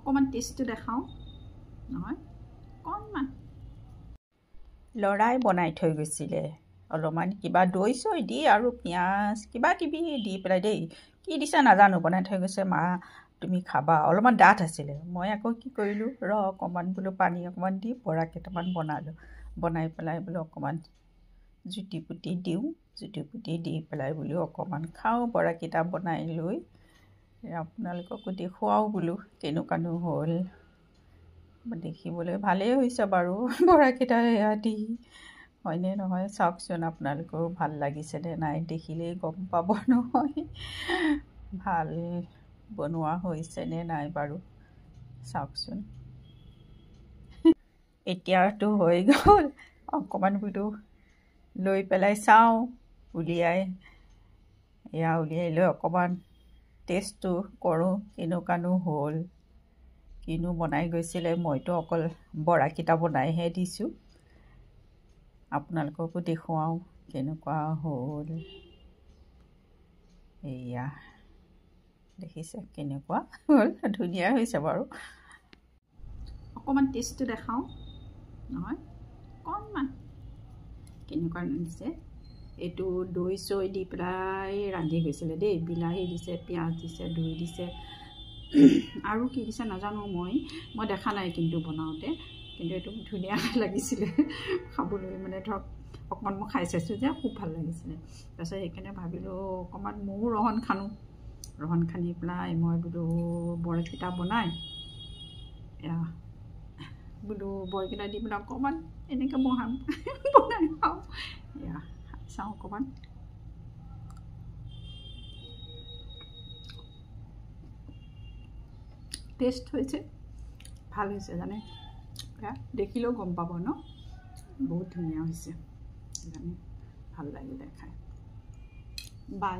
অকণমান টেষ্টটো দেখাওঁ নহয় অকণমান লৰাই বনাই থৈ গৈছিলে অলপমান কিবা দৈ চৈ দি আৰু পিঁয়াজ কিবা কিবি দি পেলাই দেই কি দিছে নাজানো বনাই থৈ গৈছে মা তুমি খাবা অলপমান ডাঠ আছিলে মই আকৌ কি কৰিলোঁ অকণমান বোলো পানী অকণমান দি বৰা কেইটামান বনালোঁ বনাই পেলাই বোলো অকণমান জুতি পুতি দিওঁ জুতি পুতি দি পেলাই বোলো অকণমান খাওঁ বৰাকেইটা বনাই লৈ আপোনালোককো দেখুৱাওঁ বোলো কেনেকুৱানো হ'ল দেখিবলৈ ভালেই হৈছে বাৰু বৰাকেইটা এয়া দি হয়নে নহয় চাওকচোন আপোনালোকৰো ভাল লাগিছেনে নাই দেখিলেই গম পাব নহয় ভাল বনোৱা হৈছেনে নাই বাৰু চাওকচোন এতিয়াতো হৈ গ'ল অকণমান বোলো লৈ পেলাই চাওঁ উলিয়াই লৈ অকণমান টেষ্টটো কৰোঁ কেনেকুৱানো হ'ল কিনো বনাই গৈছিলে মইতো অকল বৰাকেইটা বনাইহে দিছোঁ আপোনালোককো দেখুৱাওঁ কেনেকুৱা হ'ল এয়া দেখিছে কেনেকুৱা হ'ল ধুনীয়া হৈছে বাৰু অকণমান টেষ্টটো দেখাওঁ নহয় অকণমান কেনেকুৱা দিছে এইটো দৈ চৈ দি পেলাই ৰান্ধি গৈছিলে দেই বিলাহী দিছে পিঁয়াজ দিছে দৈ দিছে আৰু কি দিছে নাজানো মই দেখা নাই কিন্তু বনাওঁতে কিন্তু এইটো ধুনীয়া লাগিছিলে খাবলৈ মানে ধৰক অকণমান মই খাই চাইছোঁ যে খুব ভাল লাগিছিলে তাৰপিছত সেইকাৰণে ভাবিলোঁ অকণমান ময়ো ৰহন খানি পেলাই মই বোলো বৰকেইটা বনাই এয়া বোলো বৰকেইটা দি পেলাই অকণমান এনেকৈ বনাই খাওঁ এয়া চাওঁ অকণমান টেষ্ট হৈছে ভাল হৈছে জানে দেখিলেও গম পাব ন বহুত ধুনীয়া হৈছে জানে ভাল লাগিলে খাই বাই